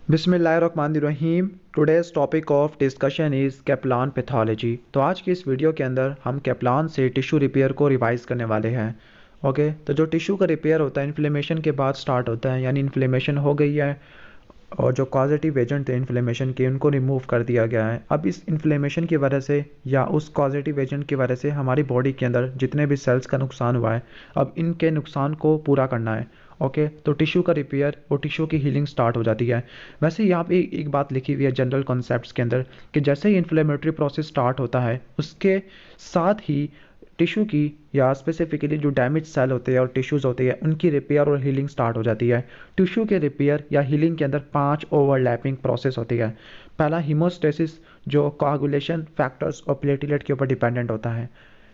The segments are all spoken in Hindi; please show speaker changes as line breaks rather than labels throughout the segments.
बिस्मिल्लाहिर्रहमानिर्रहीम। Today's topic of discussion is Kaplan pathology. तो आज की इस वीडियो के अंदर हम कैप्लान से टिश्यू रिपेयर को रिवाइज करने वाले हैं। ओके, तो जो टिश्यू का रिपेयर होता है इन्फ्लेमेशन के बाद स्टार्ट होता है, यानी इन्फ्लेमेशन हो गई है और जो कॉजेटिव एजेंट थे इन्फ्लेमेशन के उनको रिमूव कर दिया गया है। अब इस इन्फ्लेमेशन की वजह से या उस कॉजेटिव एजेंट की वजह से हमारी बॉडी के अंदर जितने भी सेल्स का नुकसान हुआ है, अब इनके नुकसान को पूरा करना है। ओके, तो टिश्यू का रिपेयर और टिश्यू की हीलिंग स्टार्ट हो जाती है। वैसे यहाँ पे एक बात लिखी हुई है जनरल कॉन्सेप्ट्स के अंदर कि जैसे ही इन्फ्लेमेटरी प्रोसेस स्टार्ट होता है उसके साथ ही टिश्यू की या स्पेसिफिकली जो डैमेज सेल होते हैं और टिश्यूज़ होते हैं उनकी रिपेयर और हीलिंग स्टार्ट हो जाती है। टिश्यू के रिपेयर या हीलिंग के अंदर 5 ओवरलैपिंग प्रोसेस होती है। पहला हीमोस्टेसिस, जो कोआगुलेशन फैक्टर्स और प्लेटलेट के ऊपर डिपेंडेंट होता है।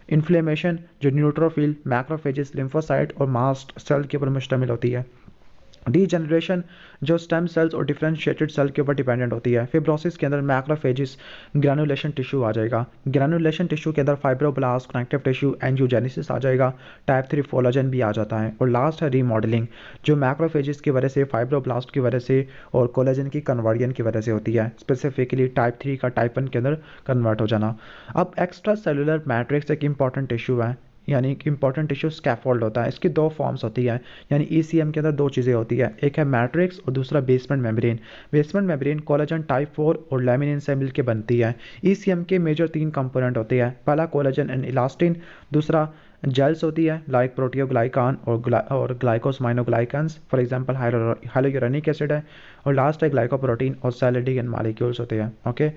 इन्फ्लेमेशन, जो न्यूट्रोफिल, मैक्रोफेजेस, लिम्फोसाइट और मास्ट सेल के ऊपर मुश्तमिल होती है। डीजनरेशन, जो स्टेम सेल्स और डिफरेंशिएटेड सेल के ऊपर डिपेंडेंट होती है। फिब्रोसिस के अंदर मैक्रोफेजिस, ग्रैनुलेशन टिश्यू आ जाएगा। ग्रैनुलेशन टिश्यू के अंदर फाइब्रोब्लास्ट, कनेक्टिव टिश्यू, एंजियोजेनेसिस आ जाएगा। टाइप 3 फोलोजन भी आ जाता है। और लास्ट है रीमॉडलिंग, जो मैक्रोफेजिस की वजह से, फाइब्रोब्लास्ट की वजह से और कोलेजन की कन्वर्जन की वजह से होती है। स्पेसिफिकली टाइप 3 का टाइप 1 के अंदर कन्वर्ट हो जाना। अब एक्स्ट्रा सेलुलर मैट्रिक्स एक इंपॉर्टेंट टिश्यू है, यानी कि इंपॉर्टेंट टिश्यू स्कैफोल्ड होता है। इसकी दो फॉर्म्स होती है, यानी ईसीएम के अंदर दो चीज़ें होती है, एक है मैट्रिक्स और दूसरा basement membrane. Basement membrane collagen type 4 और लैमिनिन से मिलकर बनती है। ईसीएम के मेजर 3 कंपोनेंट होते हैं, पहला कोलेजन एंड इलास्टिन, दूसरा जेल्स होती है लाइक प्रोटियोग्लाइकान और ग्लाइकोसमाइनोग्लाइकान्स, फॉर एग्जांपल हाइलोयूरानिक एसिड है, और लास्ट है ग्लाइकोप्रोटीन और सेलेडियन मॉलिक्यूल्स होते हैं। ओके,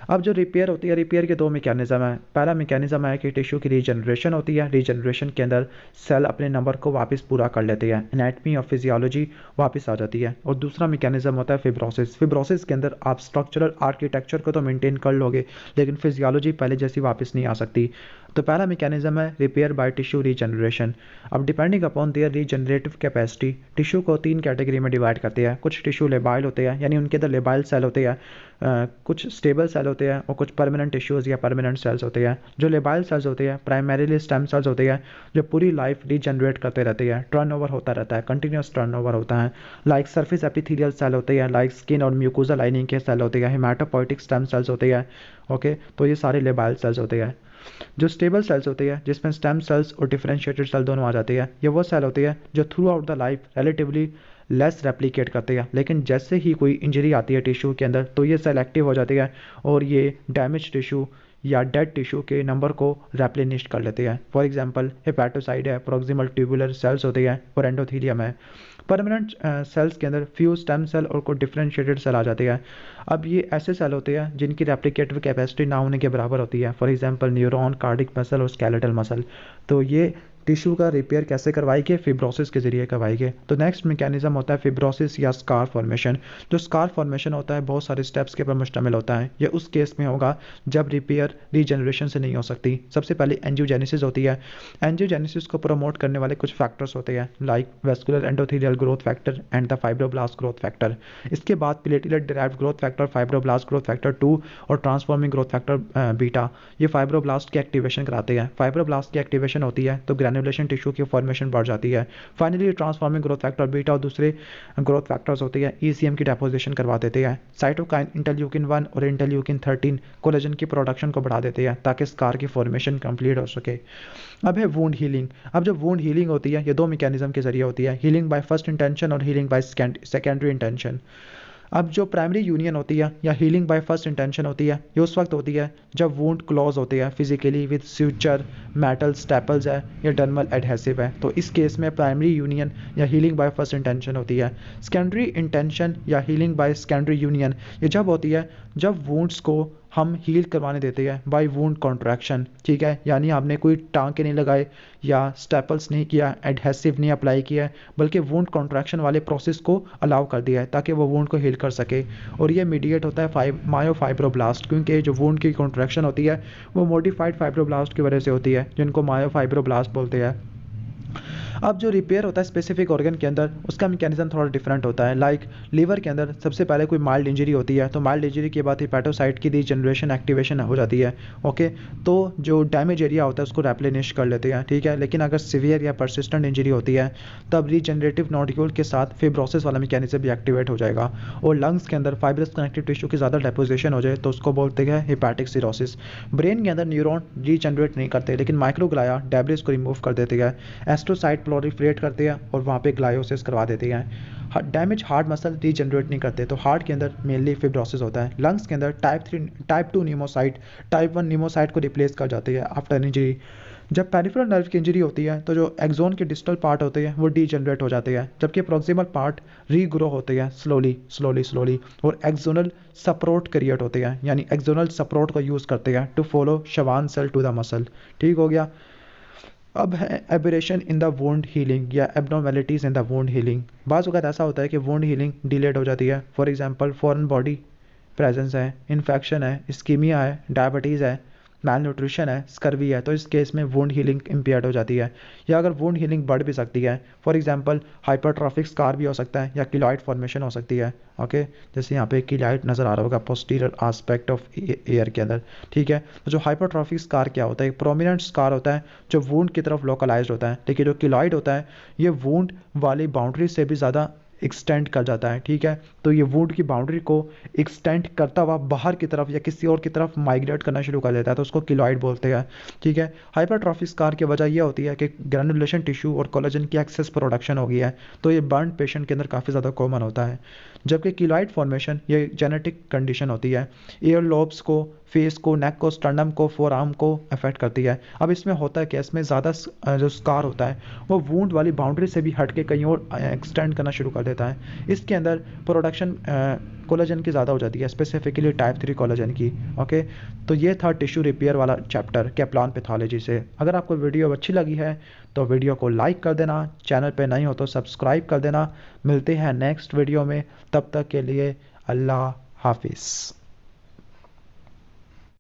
अब जो रिपेयर होती है, रिपेयर के दो मैकेनिज्म है। पहला मैकेनिज्म है कि टिश्यू की रीजनरेशन होती है। रीजनरेशन के अंदर सेल अपने नंबर को वापस पूरा कर लेते हैं, एनाटमी और फिजियोलॉजी वापस आ जाती है। और दूसरा मैकेनिज्म होता है फिब्रोसिस। फिब्रोसिस के अंदर आप स्ट्रक्चरल आर्किटेक्चर को तो मेंटेन कर लोगे, लेकिन फिजियोलॉजी पहले जैसी वापस नहीं आ सकती। तो पहला मैकेनिज्म है रिपेयर बाय टिश्यू रीजनरेशन। अब depending upon their regenerative capacity tissue को 3 कैटेगरी में डिवाइड करते हैं। कुछ टिश्यू लेबाइल होते हैं, यानी उनके अंदर लेबाइल सेल होते हैं, कुछ स्टेबल सेल होते हैं और कुछ परमानेंट टिश्यूज़ या परमानेंट सेल्स होते हैं। जो लेबाइल सेल्स होते हैं प्राइमरीली स्टेम सेल्स होते हैं, जो पूरी लाइफ रीजनरेट करते रहते हैं, टर्नओवर होता रहता है, कंटिन्यूस टर्नओवर होता है। लाइक सरफेस एपिथेलियल सेल होते हैं, लाइक स्किन और म्यूकोसा लाइनिंग के सेल होते हैं, हेमाटोपोइटिक स्टेम सेल्स होते हैं। ओके, तो ये सारे लेबाइल सेल्स होते हैं। जो स्टेबल सेल्स होते हैं जिसमें स्टेम सेल्स और डिफरेंशिएटेड सेल दोनों आ जाते हैं, ये वो सेल होते हैं जो through out the life relatively less replicate करते हैं, लेकिन जैसे ही कोई इंजरी आती है टिश्यू के अंदर तो ये सेल एक्टिव हो जाती है और ये डैमेज टिश्यू या डेड टिश्यू के नंबर को रेप्लेनिश कर लेते हैं। फॉर एग्जांपल हेपेटोसाइड है, प्रोक्सिमल ट्यूबुलर सेल्स होते हैं और एंडोथीलियम है। परमानेंट सेल्स के अंदर फ्यू स्टेम सेल और कोई डिफरेंशिएटेड सेल आ जाते हैं। अब ये ऐसे सेल होते हैं जिनकी रेप्लिकेटिव कैपेसिटी ना होने के बराबर होती है, for example neuron, cardiac muscle और स्केलेटल मसल। तो ये टिश्यू का रिपेयर कैसे करवाएंगे? फिब्रोसिस के जरिए करवाएंगे। तो नेक्स्ट मैकेनिज्म होता है फिब्रोसिस या स्कार फॉर्मेशन। जो स्कार फॉर्मेशन होता है बहुत सारे स्टेप्स के ऊपर मुश्तमिल होता है। ये उस केस में होगा जब रिपेयर रीजनरेशन से नहीं हो सकती। सबसे पहले एंजियोजेनेसिस होती है। एंजियोजेनेसिस को प्रमोट करने वाले कुछ फैक्टर्स होते हैं like vascular endothelial growth factor and the fibroblast growth factor. इसके बाद platelet derived growth factor, fibroblast growth factor 2 और ट्रांसफॉर्मिंग ग्रोथ फैक्टर बीटा, ये फाइब्रोब्लास्ट की एक्टिवेशन कराते हैं। फाइब्रोब्लास्ट की एक्टिवेशन होती है तो ग्रैनुलेशन टिश्यू की फॉर्मेशन बढ़ जाती है। Finally transforming growth factor beta और दूसरे ग्रोथ फैक्टर्स होते हैं ईसीएम की डेपोजिशन करवा देते हैं। साइटोकाइन, इंटरल्यूकिन 1 और इंटरल्यूकिन 13 कोलेजन की प्रोडक्शन को बढ़ा देते हैं ताकि स्कार की फॉर्मेशन कंप्लीट हो सके। अब है वुंड हीलिंग। अब जो वुंड हीलिंग होती है ये दो मैकेनिज्म के जरिए होती है, हीलिंग बाय फर्स्ट इंटेंशन और हीलिंग बाय सेकेंडरी इंटेंशन। अब जो प्राइमरी यूनियन होती है या हीलिंग बाय फर्स्ट इंटेंशन होती है ये उस वक्त होती है जब वुंड क्लोज होते हैं फिजिकली विद स्यूचर, मेटल स्टेपल्स है या डर्मल एडहेसिव है, तो इस केस में प्राइमरी यूनियन या हीलिंग बाय फर्स्ट इंटेंशन होती है। सेकेंडरी इंटेंशन या हीलिंग बाय सेकेंडरी यूनियन ये जब होती है जब वुंड्स को हम हील करवाने देते हैं बाय वुंड कॉन्ट्रैक्शन। ठीक है, यानी आपने कोई टांके नहीं लगाए या स्टेपल्स नहीं किया, एडहेसिव नहीं अप्लाई किया, बल्कि वुंड कॉन्ट्रैक्शन वाले प्रोसेस को अलाउ कर दिया है ताकि वो वुंड को हील कर सके। और ये मीडिएट होता है मायोफाइब्रोब्लास्ट, क्योंकि जो वुंड की कॉन्ट्रैक्शन होती है वो मॉडिफाइड फाइब्रोब्लास्ट की वजह से होती है जिनको मायोफाइब्रोब्लास्ट बोलते हैं। अब जो रिपेयर होता है स्पेसिफिक ऑर्गन के अंदर, उसका मैकेनिज्म थोड़ा डिफरेंट होता है। लाइक लीवर के अंदर सबसे पहले कोई माइल्ड इंजरी होती है, तो माइल्ड इंजरी के बाद हिपैटोसाइट की रीजनरेशन एक्टिवेशन हो जाती है। ओके, तो जो डैमेज एरिया होता है उसको रेप्लेनिश कर लेते हैं, ठीक है। लेकिन अगर सीवियर या परसिस्टेंट इंजरी होती है तब रीजनरेटिव नोड्यूल के साथ फिब्रोसिस वाला मैकेनिज्म भी एक्टिवेट हो जाएगा। और लंग्स के अंदर फाइब्रस कनेक्टिव टिश्यू की ज़्यादा डेपोजिशन हो जाए तो उसको बोलते हैं हिपैटिक सिरोसिस। ब्रेन के अंदर न्यूरॉन रीजनरेट नहीं करते, लेकिन माइक्रोग्लाया डेब्रिस को रिमूव कर देते हैं, एस्ट्रोसाइट प्रोलिफरेट करते हैं और वहाँ पे ग्लायोसिस करवा देते हैं। डैमेज हार्ट मसल रीजनरेट नहीं करते, तो हार्ट के अंदर मेनली फिब्रोसिस होता है। लंग्स के अंदर टाइप 2 न्यूमोसाइट टाइप 1 न्यूमोसाइट को रिप्लेस कर जाते हैं आफ्टर इंजरी। जब पेरिफेरल नर्व की इंजरी होती है तो जो एक्सोन के डिस्टल पार्ट होते हैं वो डीजनरेट हो जाते हैं, जबकि प्रोक्सिमल पार्ट रीग्रो होते हैं स्लोली स्लोली स्लोली, और एक्सोनल सपोर्ट क्रिएट होते हैं, यानी एक्सोनल सपोर्ट को यूज़ करते हैं to follow Schwann cell to the muscle. ठीक हो गया। अब है aberration in the wound healing या abnormalities in the wound healing. बाज़ वक़्त ऐसा होता है कि वुंड हीलिंग डिलेड हो जाती है। For example foreign body presence है, इन्फेक्शन है, इस्कीमिया है, डायबिटीज़ है, मैल न्यूट्रिशन है, स्कर्वी है, तो इस केस में वुंड हीलिंग इम्पेयर्ड हो जाती है। या अगर वुंड हीलिंग बढ़ भी सकती है, फॉर एग्जांपल हाइपरट्रॉफिक स्कार भी हो सकता है या किलॉइड फॉर्मेशन हो सकती है। ओके, जैसे यहाँ पे किलॉइड नज़र आ रहा होगा पोस्टीरियर आस्पेक्ट ऑफ एयर के अंदर। ठीक है, तो जो हाइपरट्रॉफिक स्कार क्या होता है, एक प्रोमिनेंट स्कार होता है जो वुंड की तरफ लोकलाइज्ड होता है, लेकिन जो किलॉइड होता है ये वुंड वाली बाउंड्री से भी ज़्यादा एक्सटेंड कर जाता है। ठीक है, तो ये वुंड की बाउंड्री को एक्सटेंड करता हुआ बाहर की तरफ या किसी और की तरफ माइग्रेट करना शुरू कर देता है, तो उसको किलॉइड बोलते हैं। ठीक है, हाइपरट्रॉफी स्कार की वजह यह होती है कि ग्रैनुलेशन टिश्यू और कोलेजन की एक्सेस प्रोडक्शन हो गई है, तो ये बर्न पेशेंट के अंदर काफ़ी ज़्यादा कॉमन होता है। जबकि किलॉइड फॉर्मेशन ये जेनेटिक कंडीशन होती है, ईयर लोब्स को, फेस को, नेक को, स्टर्नम को, फोर आर्म को अफेक्ट करती है। अब इसमें होता है कि इसमें ज़्यादा जो स्कार होता है वो वूंड वाली बाउंड्री से भी हट के कहीं और एक्सटेंड करना शुरू कर देता है। इसके अंदर प्रोडक्शन कोलेजन की ज़्यादा हो जाती है, स्पेसिफिकली टाइप 3 कोलेजन की। ओके, तो ये था टिश्यू रिपेयर वाला चैप्टर कैप्लान पैथोलॉजी से। अगर आपको वीडियो अच्छी लगी है तो वीडियो को लाइक कर देना, चैनल पे नहीं हो तो सब्सक्राइब कर देना। मिलते हैं नेक्स्ट वीडियो में, तब तक के लिए अल्लाह हाफिज़।